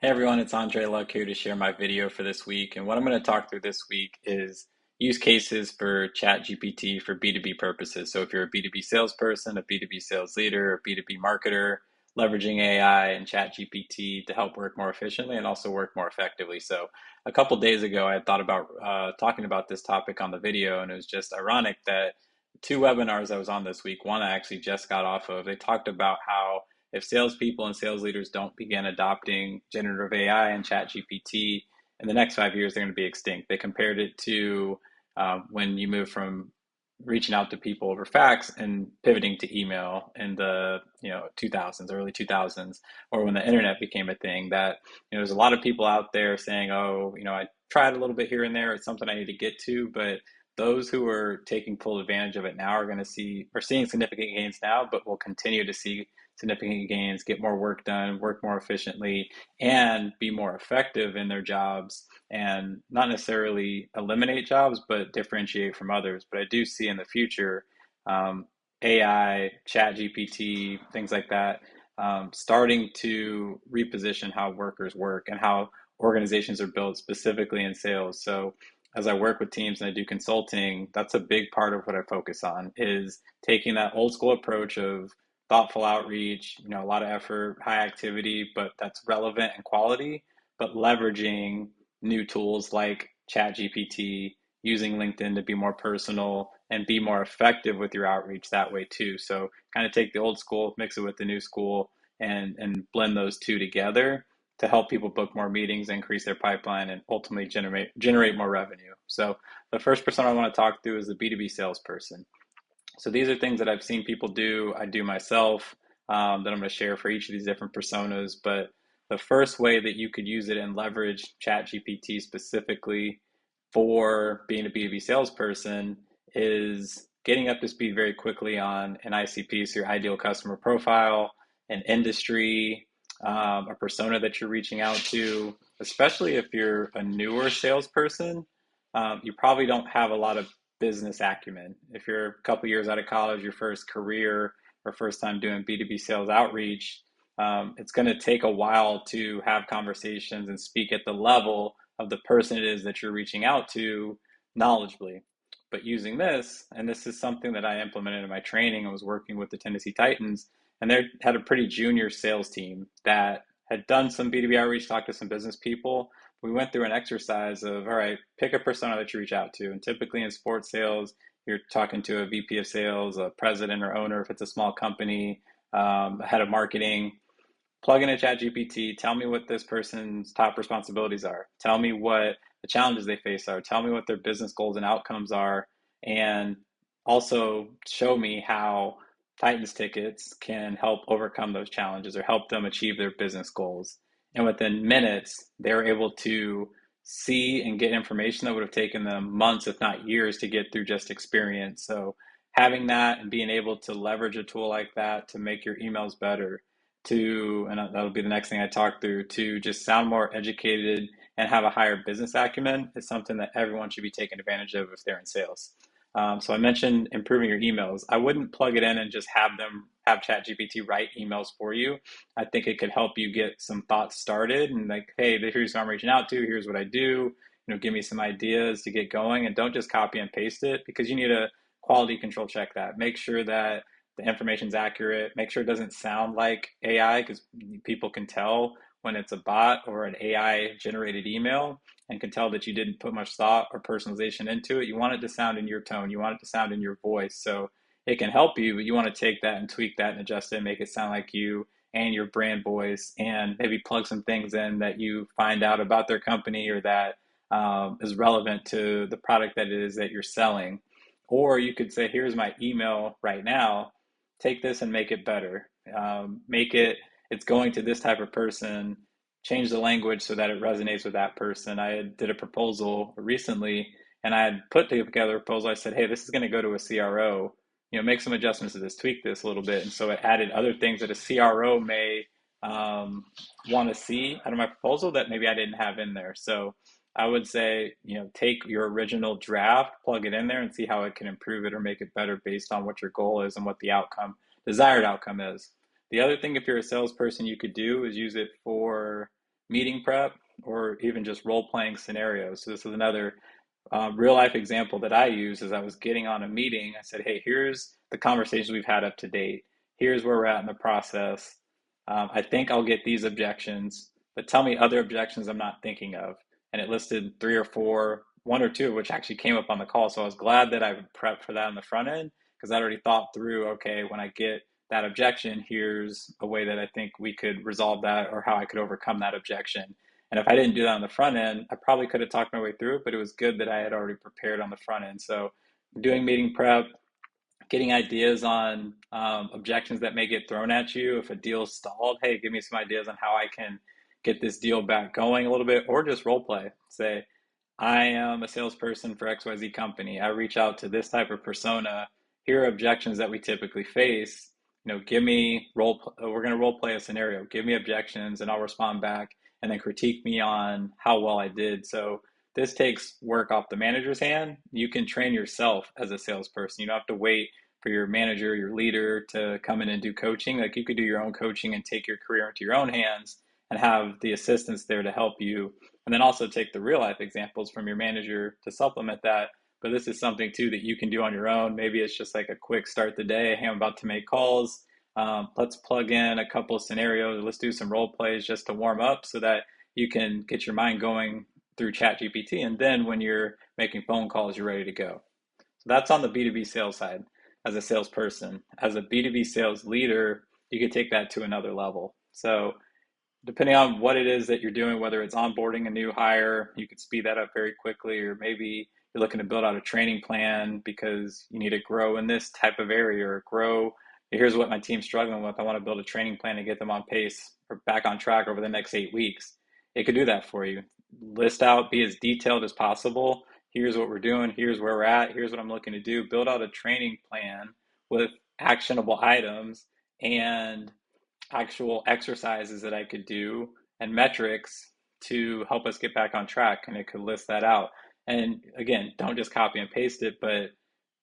Hey everyone, it's Andre Luck here to share my video for this week. And what I'm going to talk through this week is use cases for ChatGPT for B2B purposes. So if you're a B2B salesperson, a B2B sales leader, a B2B marketer, leveraging AI and ChatGPT to help work more efficiently and also work more effectively. So a couple days ago, I had thought about talking about this topic on the video, and it was just ironic that two webinars I was on this week, one I actually just got off of, they talked about how if salespeople and sales leaders don't begin adopting generative AI and ChatGPT in the next 5 years, they're going to be extinct. They compared it to when you move from reaching out to people over fax and pivoting to email in the 2000s, early 2000s, or when the internet became a thing. That there's a lot of people out there saying, "Oh, I tried a little bit here and there. It's something I need to get to," but those who are taking full advantage of it now are seeing significant gains now, but will continue to see significant gains, get more work done, work more efficiently, and be more effective in their jobs and not necessarily eliminate jobs, but differentiate from others. But I do see in the future AI, chat GPT, things like that, starting to reposition how workers work and how organizations are built specifically in sales. So as I work with teams and I do consulting, that's a big part of what I focus on is taking that old school approach of thoughtful outreach, a lot of effort, high activity, but that's relevant and quality, but leveraging new tools like ChatGPT, using LinkedIn to be more personal and be more effective with your outreach that way too. So kind of take the old school, mix it with the new school, and blend those two together to help people book more meetings, increase their pipeline, and ultimately generate more revenue. So the first persona I want to talk through is the B2B salesperson. So these are things that I've seen people do, I do myself, that I'm going to share for each of these different personas. But the first way that you could use it and leverage ChatGPT specifically for being a B2B salesperson is getting up to speed very quickly on an ICP, so your ideal customer profile, an industry, a persona that you're reaching out to, especially if you're a newer salesperson. You probably don't have a lot of business acumen. If you're a couple years out of college, your first career or first time doing B2B sales outreach, it's going to take a while to have conversations and speak at the level of the person it is that you're reaching out to knowledgeably. But using this, and this is something that I implemented in my training, I was working with the Tennessee Titans, and they had a pretty junior sales team that had done some B2B outreach, talked to some business people. We went through an exercise of, all right, pick a persona that you reach out to. And typically in sports sales, you're talking to a VP of sales, a president or owner if it's a small company, a head of marketing. Plug in a chat GPT, tell me what this person's top responsibilities are. Tell me what the challenges they face are. Tell me what their business goals and outcomes are. And also show me how Titans tickets can help overcome those challenges or help them achieve their business goals. And within minutes, they're able to see and get information that would have taken them months, if not years, to get through just experience. So having that and being able to leverage a tool like that to make your emails better, to, and that'll be the next thing I talk through, to just sound more educated and have a higher business acumen is something that everyone should be taking advantage of if they're in sales. So I mentioned improving your emails. I wouldn't plug it in and just have ChatGPT write emails for you. I think it could help you get some thoughts started and like, hey, here's who I'm reaching out to. Here's what I do. Give me some ideas to get going, and don't just copy and paste it because you need to quality control check that. Make sure that the information's accurate. Make sure it doesn't sound like AI because people can tell when it's a bot or an AI generated email and can tell that you didn't put much thought or personalization into it. You want it to sound in your tone. You want it to sound in your voice. So it can help you, but you want to take that and tweak that and adjust it and make it sound like you and your brand voice, and maybe plug some things in that you find out about their company or that is relevant to the product that it is that you're selling. Or you could say, here's my email right now, take this and make it better. Make it, it's going to this type of person, change the language so that it resonates with that person. Did a proposal recently and I had put together a proposal. I said, hey, this is going to go to a CRO, make some adjustments to this, tweak this a little bit. And so it added other things that a CRO may want to see out of my proposal that maybe I didn't have in there. So I would say, take your original draft, plug it in there and see how it can improve it or make it better based on what your goal is and what the desired outcome is. The other thing, if you're a salesperson, you could do is use it for meeting prep or even just role playing scenarios. So this is another real life example that I use. As I was getting on a meeting, I said, hey, here's the conversations we've had up to date. Here's where we're at in the process. I think I'll get these objections, but tell me other objections I'm not thinking of. And it listed three or four, one or two, which actually came up on the call. So I was glad that I prepped for that on the front end because I already thought through, okay, when I get that objection, here's a way that I think we could resolve that or how I could overcome that objection. And if I didn't do that on the front end, I probably could have talked my way through it, but it was good that I had already prepared on the front end. So doing meeting prep, getting ideas on objections that may get thrown at you. If a deal's stalled, hey, give me some ideas on how I can get this deal back going a little bit, or just role play. Say, I am a salesperson for XYZ company. I reach out to this type of persona. Here are objections that we typically face. Give me we're going to role play a scenario. Give me objections and I'll respond back and then critique me on how well I did. So this takes work off the manager's hand. You can train yourself as a salesperson. You don't have to wait for your manager, your leader to come in and do coaching. Like you could do your own coaching and take your career into your own hands and have the assistants there to help you. And then also take the real life examples from your manager to supplement that. But this is something too that you can do on your own. Maybe it's just like a quick start the day. Hey, I'm about to make calls. Let's plug in a couple of scenarios. Let's do some role plays just to warm up so that you can get your mind going through ChatGPT. And then when you're making phone calls, you're ready to go. So that's on the B2B sales side as a salesperson. As a B2B sales leader, you can take that to another level. So depending on what it is that you're doing, whether it's onboarding a new hire, you could speed that up very quickly, or maybe you're looking to build out a training plan because you need to grow in this type of area or grow. Here's what my team's struggling with. I want to build a training plan to get them on pace or back on track over the next 8 weeks. It could do that for you. List out, be as detailed as possible. Here's what we're doing. Here's where we're at. Here's what I'm looking to do. Build out a training plan with actionable items and actual exercises that I could do and metrics to help us get back on track. And it could list that out. And again, don't just copy and paste it, but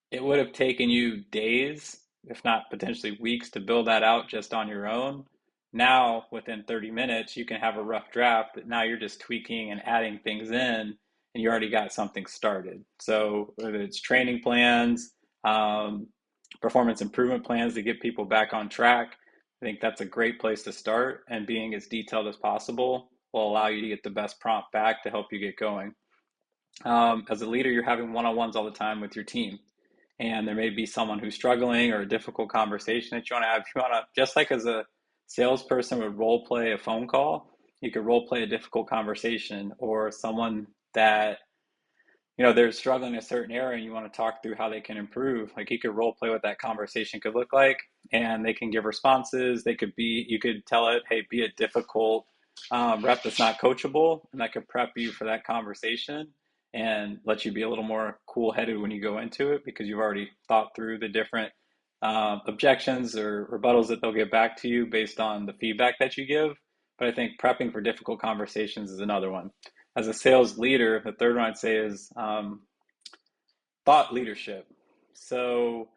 it would have taken you days, if not potentially weeks, to build that out just on your own. Now, within 30 minutes, you can have a rough draft that now you're just tweaking and adding things in, and you already got something started. So whether it's training plans, performance improvement plans to get people back on track, I think that's a great place to start. And being as detailed as possible will allow you to get the best prompt back to help you get going. As a leader, you're having one-on-ones all the time with your team, and there may be someone who's struggling or a difficult conversation that you want to have. You want to, just like as a salesperson would role play a phone call, you could role play a difficult conversation or someone that they're struggling in a certain area and you want to talk through how they can improve. Like you could role play what that conversation could look like, and they can give responses. You could tell it, hey, be a difficult rep that's not coachable, and that could prep you for that conversation and let you be a little more cool headed when you go into it because you've already thought through the different objections or rebuttals that they'll get back to you based on the feedback that you give. But I think prepping for difficult conversations is another one. As a sales leader, the third one I'd say is thought leadership. So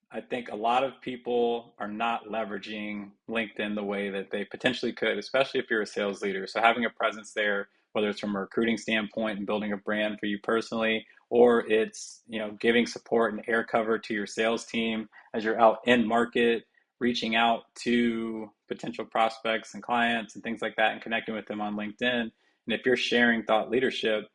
I think a lot of people are not leveraging LinkedIn the way that they potentially could, especially if you're a sales leader. So having a presence there, whether it's from a recruiting standpoint and building a brand for you personally, or it's giving support and air cover to your sales team as you're out in market, reaching out to potential prospects and clients and things like that and connecting with them on LinkedIn. And if you're sharing thought leadership,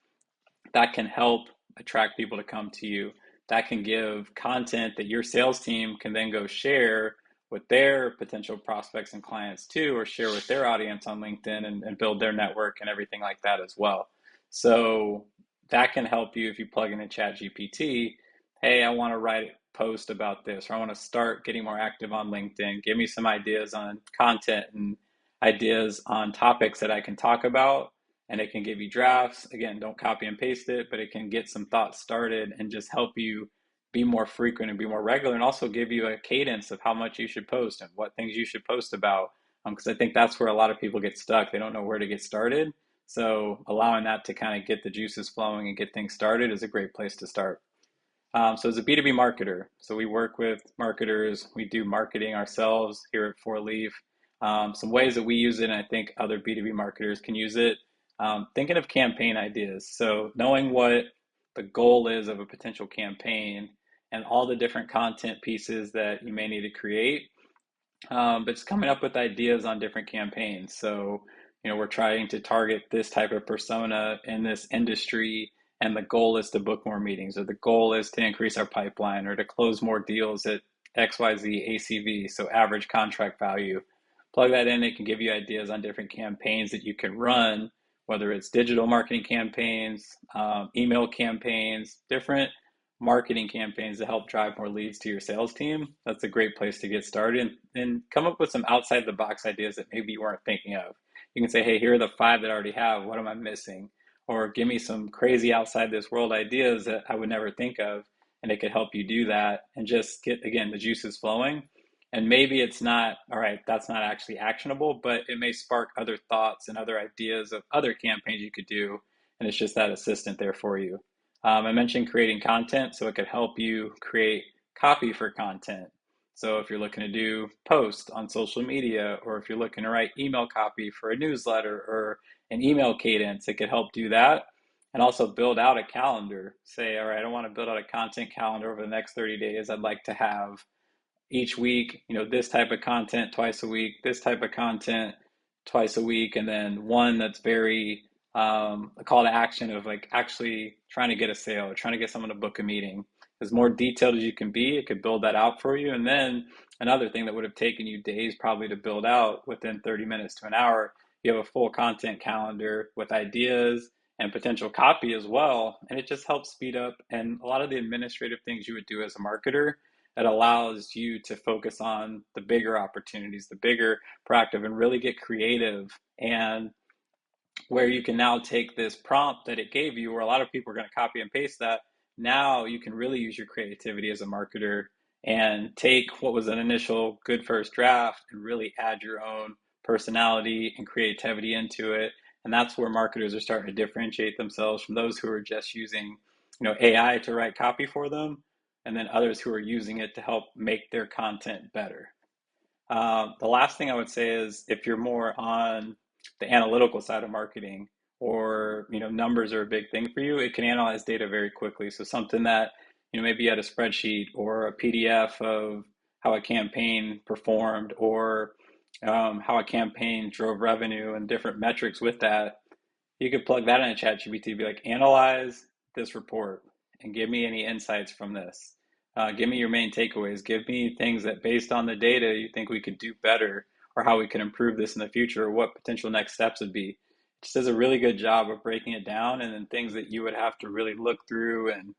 that can help attract people to come to you. That can give content that your sales team can then go share with their potential prospects and clients too, or share with their audience on LinkedIn and build their network and everything like that as well. So that can help you if you plug in a ChatGPT. Hey, I want to write a post about this, or I want to start getting more active on LinkedIn. Give me some ideas on content and ideas on topics that I can talk about, and it can give you drafts. Again, don't copy and paste it, but it can get some thoughts started and just help you be more frequent and be more regular, and also give you a cadence of how much you should post and what things you should post about. Because I think that's where a lot of people get stuck. They don't know where to get started. So allowing that to kind of get the juices flowing and get things started is a great place to start. So as a B2B marketer, so we work with marketers. We do marketing ourselves here at 4Leaf. Some ways that we use it, and I think other B2B marketers can use it. Thinking of campaign ideas. So knowing what the goal is of a potential campaign and all the different content pieces that you may need to create, but it's coming up with ideas on different campaigns. So, we're trying to target this type of persona in this industry, and the goal is to book more meetings, or the goal is to increase our pipeline, or to close more deals at XYZ ACV, so average contract value. Plug that in, it can give you ideas on different campaigns that you can run, whether it's digital marketing campaigns, email campaigns, different marketing campaigns to help drive more leads to your sales team. That's a great place to get started, and come up with some outside the box ideas that maybe you weren't thinking of. You can say, hey, here are the 5 that I already have. What am I missing? Or give me some crazy outside this world ideas that I would never think of. And it could help you do that and just get, again, the juices flowing. And maybe it's not, all right, that's not actually actionable, but it may spark other thoughts and other ideas of other campaigns you could do. And it's just that assistant there for you. I mentioned creating content, so it could help you create copy for content. So if you're looking to do posts on social media, or if you're looking to write email copy for a newsletter or an email cadence, it could help do that. And also build out a calendar. Say, all right, I want to build out a content calendar over the next 30 days. I'd like to have each week, this type of content twice a week, this type of content twice a week, and then one that's very a call to action of like actually trying to get a sale or trying to get someone to book a meeting. As more detailed as you can be, it could build that out for you. And then another thing that would have taken you days probably to build out, within 30 minutes to an hour, you have a full content calendar with ideas and potential copy as well. And it just helps speed up and a lot of the administrative things you would do as a marketer. It allows you to focus on the bigger opportunities, the bigger proactive, and really get creative. And where you can now take this prompt that it gave you, where a lot of people are going to copy and paste that, now you can really use your creativity as a marketer and take what was an initial good first draft and really add your own personality and creativity into it. And that's where marketers are starting to differentiate themselves from those who are just using, AI to write copy for them, and then others who are using it to help make their content better. The last thing I would say is, if you're more on the analytical side of marketing, or numbers are a big thing for you, it can analyze data very quickly. So something that maybe you had a spreadsheet or a PDF of how a campaign performed, or how a campaign drove revenue and different metrics with that, you could plug that in a ChatGPT, be like, analyze this report and give me any insights from this. Give me your main takeaways. Give me things that, based on the data, you think we could do better, or how we can improve this in the future, or what potential next steps would be. It just does a really good job of breaking it down, and then things that you would have to really look through and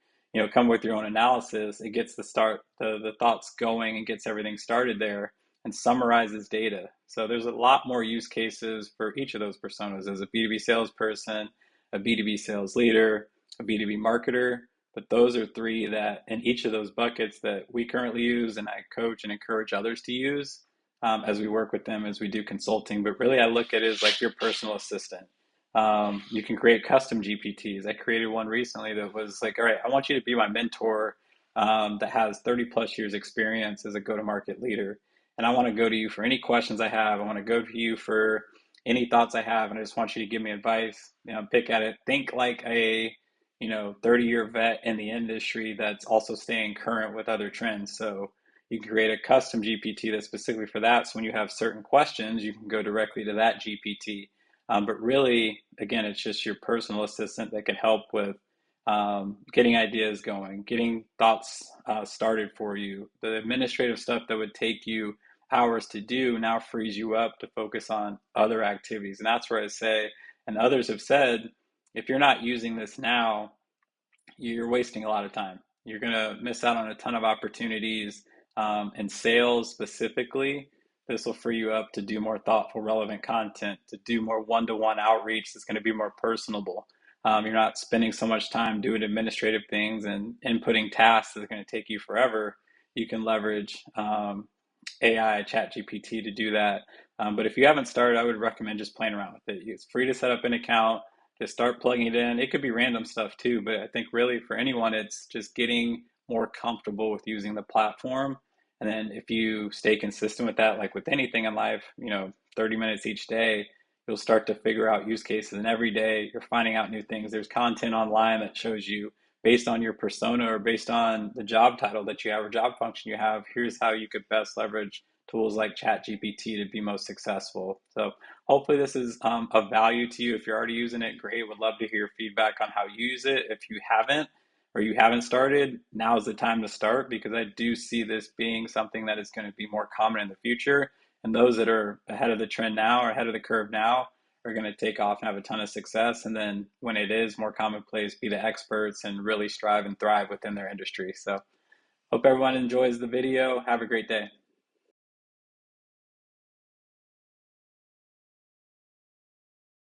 come with your own analysis. It gets the thoughts going and gets everything started there, and summarizes data. So there's a lot more use cases for each of those personas, as a B2B salesperson, a B2B sales leader, a B2B marketer. But those are 3 that, in each of those buckets, that we currently use, and I coach and encourage others to use as we work with them, as we do consulting. But really, I look at it as like your personal assistant. You can create custom GPTs. I created one recently that was like, all right, I want you to be my mentor, that has 30 plus years experience as a go-to-market leader. And I want to go to you for any questions I have. I want to go to you for any thoughts I have. And I just want you to give me advice, pick at it, think like a 30-year vet in the industry that's also staying current with other trends. So you can create a custom GPT that's specifically for that. So when you have certain questions, you can go directly to that GPT. But really, again, it's just your personal assistant that can help with getting ideas going, getting thoughts started for you. The administrative stuff that would take you hours to do now frees you up to focus on other activities. And that's where I say, and others have said, if you're not using this now, you're wasting a lot of time. You're going to miss out on a ton of opportunities. In sales specifically, this will free you up to do more thoughtful, relevant content, to do more one-to-one outreach that's going to be more personable. You're not spending so much time doing administrative things and inputting tasks that are going to take you forever. You can leverage AI, ChatGPT to do that. But if you haven't started, I would recommend just playing around with it. It's free to set up an account, just start plugging it in. It could be random stuff too, but I think really for anyone, it's just getting more comfortable with using the platform And then if you stay consistent with that, like with anything in life, 30 minutes each day, you'll start to figure out use cases. And every day you're finding out new things. There's content online that shows you based on your persona or based on the job title that you have or job function you have, here's how you could best leverage tools like ChatGPT to be most successful. So hopefully this is of value to you. If you're already using it, great. Would love to hear your feedback on how you use it. If you haven't, or you haven't started, now's the time to start, because I do see this being something that is going to be more common in the future. And those that are ahead of the trend now or ahead of the curve now are going to take off and have a ton of success. And then when it is more commonplace, be the experts and really strive and thrive within their industry. So hope everyone enjoys the video. Have a great day.